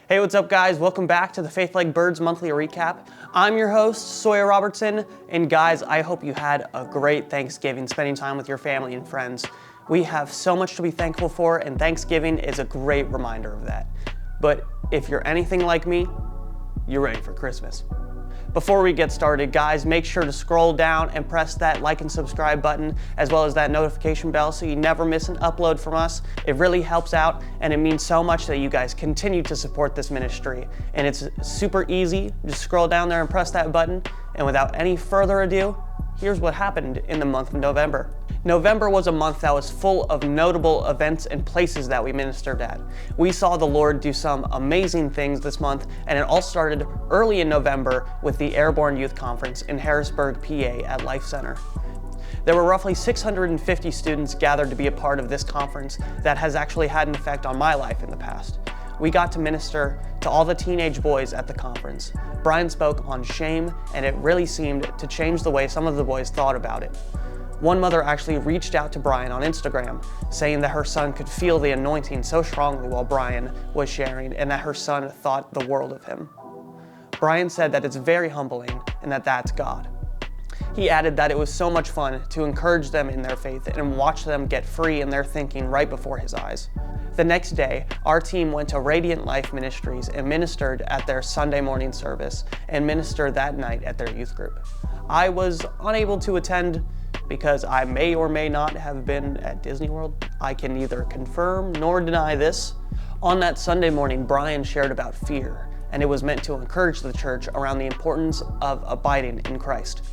Hey, what's up guys? Welcome back to the Faith Like Birds Monthly Recap. I'm your host, Sawyer Robertson, and guys, I hope you had a great Thanksgiving spending time with your family and friends. We have so much to be thankful for, and Thanksgiving is a great reminder of that. But if you're anything like me, you're ready for Christmas. Before we get started, guys, make sure to scroll down and press that like and subscribe button, as well as that notification bell so you never miss an upload from us. It really helps out, and it means so much that you guys continue to support this ministry. And it's super easy. Just scroll down there and press that button. And without any further ado, here's what happened in the month of November. November was a month that was full of notable events and places that we ministered at. We saw the Lord do some amazing things this month, and it all started early in November with the Airborne Youth Conference in Harrisburg, PA at Life Center. There were roughly 650 students gathered to be a part of this conference that has actually had an effect on my life in the past. We got to minister to all the teenage boys at the conference. Brian spoke on shame, and it really seemed to change the way some of the boys thought about it. One mother actually reached out to Brian on Instagram, saying that her son could feel the anointing so strongly while Brian was sharing, and that her son thought the world of him. Brian said that it's very humbling and that that's God. He added that it was so much fun to encourage them in their faith and watch them get free in their thinking right before his eyes. The next day, our team went to Radiant Life Ministries and ministered at their Sunday morning service and ministered that night at their youth group. I was unable to attend because I may or may not have been at Disney World. I can neither confirm nor deny this. On that Sunday morning, Brian shared about fear, and it was meant to encourage the church around the importance of abiding in Christ.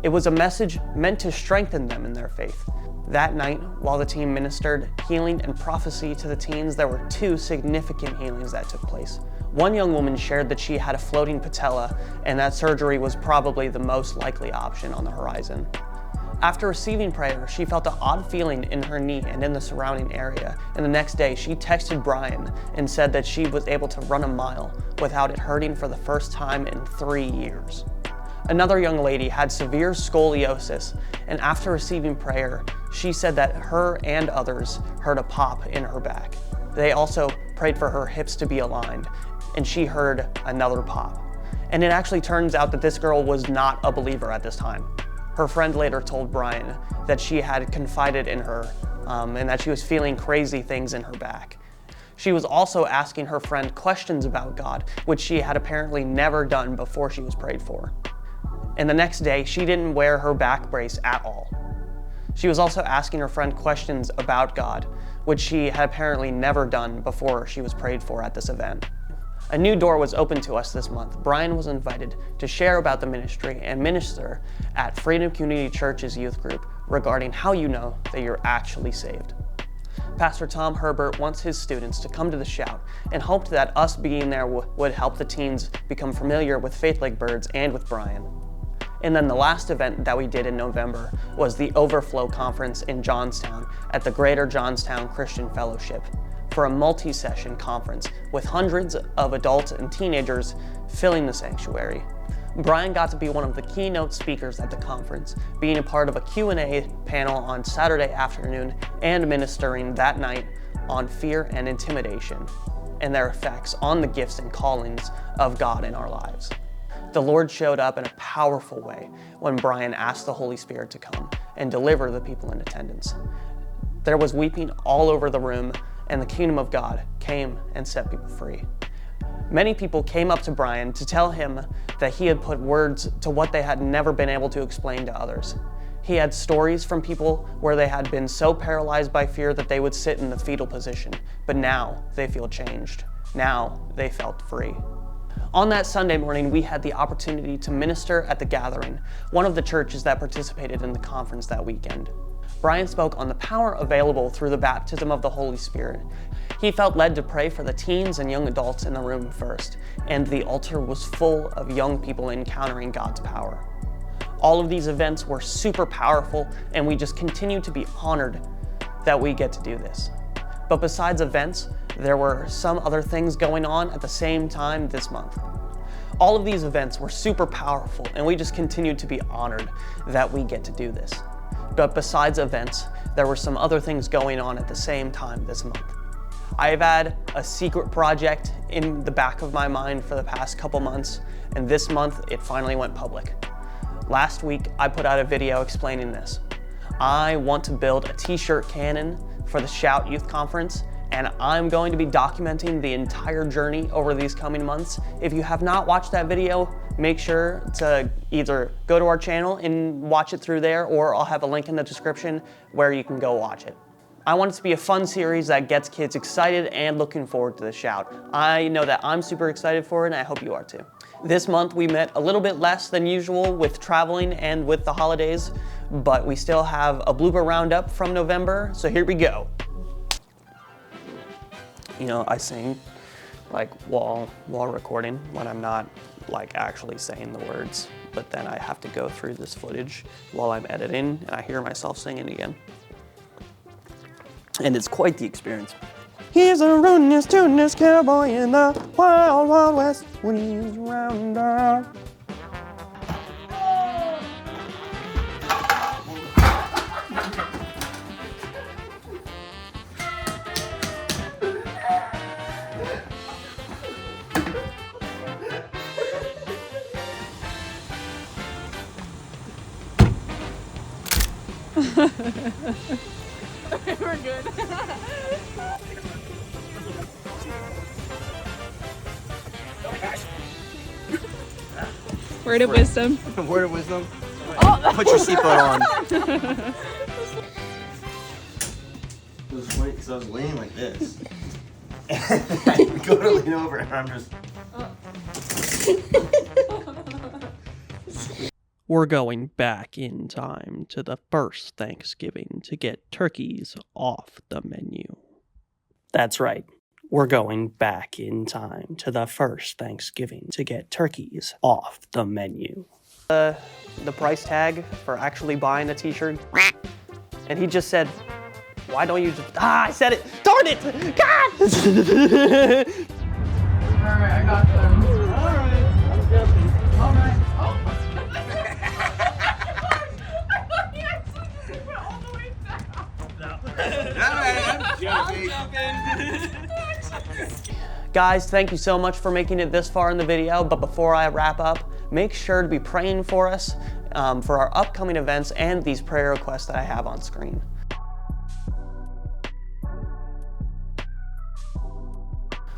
It was a message meant to strengthen them in their faith. That night, while the team ministered healing and prophecy to the teens, there were two significant healings that took place. One young woman shared that she had a floating patella, and that surgery was probably the most likely option on the horizon. After receiving prayer, she felt an odd feeling in her knee and in the surrounding area, and the next day she texted Brian and said that she was able to run a mile without it hurting for the first time in 3 years. Another young lady had severe scoliosis, and after receiving prayer, she said that her and others heard a pop in her back. They also prayed for her hips to be aligned, and she heard another pop. And it actually turns out that this girl was not a believer at this time. Her friend later told Brian that she had confided in her and that she was feeling crazy things in her back. She was also asking her friend questions about God, which she had apparently never done before she was prayed for. And the next day, she didn't wear her back brace at all. She was also asking her friend questions about God, which she had apparently never done before she was prayed for at this event. A new door was opened to us this month. Brian was invited to share about the ministry and minister at Freedom Community Church's youth group regarding how you know that you're actually saved. Pastor Tom Herbert wants his students to come to the Shout and hoped that us being there would help the teens become familiar with Faith Like Birds and with Brian. And then the last event that we did in November was the Overflow Conference in Johnstown at the Greater Johnstown Christian Fellowship for a multi-session conference with hundreds of adults and teenagers filling the sanctuary. Brian got to be one of the keynote speakers at the conference, being a part of a Q&A panel on Saturday afternoon and ministering that night on fear and intimidation and their effects on the gifts and callings of God in our lives. The Lord showed up in a powerful way when Brian asked the Holy Spirit to come and deliver the people in attendance. There was weeping all over the room, and the kingdom of God came and set people free. Many people came up to Brian to tell him that he had put words to what they had never been able to explain to others. He had stories from people where they had been so paralyzed by fear that they would sit in the fetal position, but now they feel changed. Now they felt free. On that Sunday morning, we had the opportunity to minister at The Gathering, one of the churches that participated in the conference that weekend. Brian spoke on the power available through the baptism of the Holy Spirit. He felt led to pray for the teens and young adults in the room first, and the altar was full of young people encountering God's power. All of these events were super powerful, and we just continue to be honored that we get to do this. But besides events, there were some other things going on at the same time this month. All of these events were super powerful, and we just continue to be honored that we get to do this. But besides events, there were some other things going on at the same time this month. I've had a secret project in the back of my mind for the past couple months, and this month it finally went public. Last week, I put out a video explaining this. I want to build a t-shirt cannon for the Shout Youth Conference, and I'm going to be documenting the entire journey over these coming months. If you have not watched that video, make sure to either go to our channel and watch it through there, or I'll have a link in the description where you can go watch it. I want it to be a fun series that gets kids excited and looking forward to the Shout. I know that I'm super excited for it, and I hope you are too. This month we met a little bit less than usual with traveling and with the holidays, but we still have a blooper roundup from November, so here we go. You know, I sing like while recording when I'm not like actually saying the words, but then I have to go through this footage while I'm editing and I hear myself singing again. And it's quite the experience. He's a runnest, tunest cowboy in the wild, wild west when he's round up. Okay, we're good. Word of wisdom. Word of wisdom. Oh. Put your seatbelt on. It was funny because I was laying like this. And I go to lean over and I'm just. We're going back in time to the first Thanksgiving to get turkeys off the menu. That's right. We're going back in time to the first Thanksgiving to get turkeys off the menu. The price tag for actually buying a t-shirt, and he just said, why don't you just, I said it, darn it, God! All right, I got them. All right. I'm jumping. All right. Oh. I'm joking. Guys, thank you so much for making it this far in the video, but before I wrap up, make sure to be praying for us for our upcoming events and these prayer requests that I have on screen.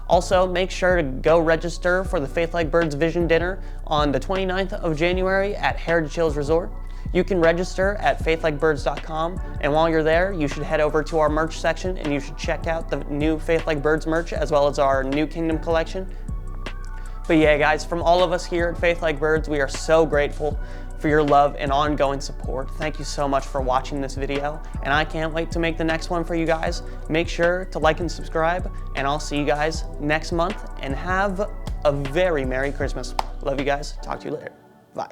Also, make sure to go register for the Faith Like Birds Vision Dinner on the 29th of January at Heritage Hills Resort. You can register at faithlikeBirds.com, and while you're there, you should head over to our merch section and you should check out the new Faith Like Birds merch as well as our New Kingdom collection. But yeah, guys, from all of us here at Faith Like Birds, we are so grateful for your love and ongoing support. Thank you so much for watching this video, and I can't wait to make the next one for you guys. Make sure to like and subscribe, and I'll see you guys next month, and have a very Merry Christmas. Love you guys. Talk to you later. Bye.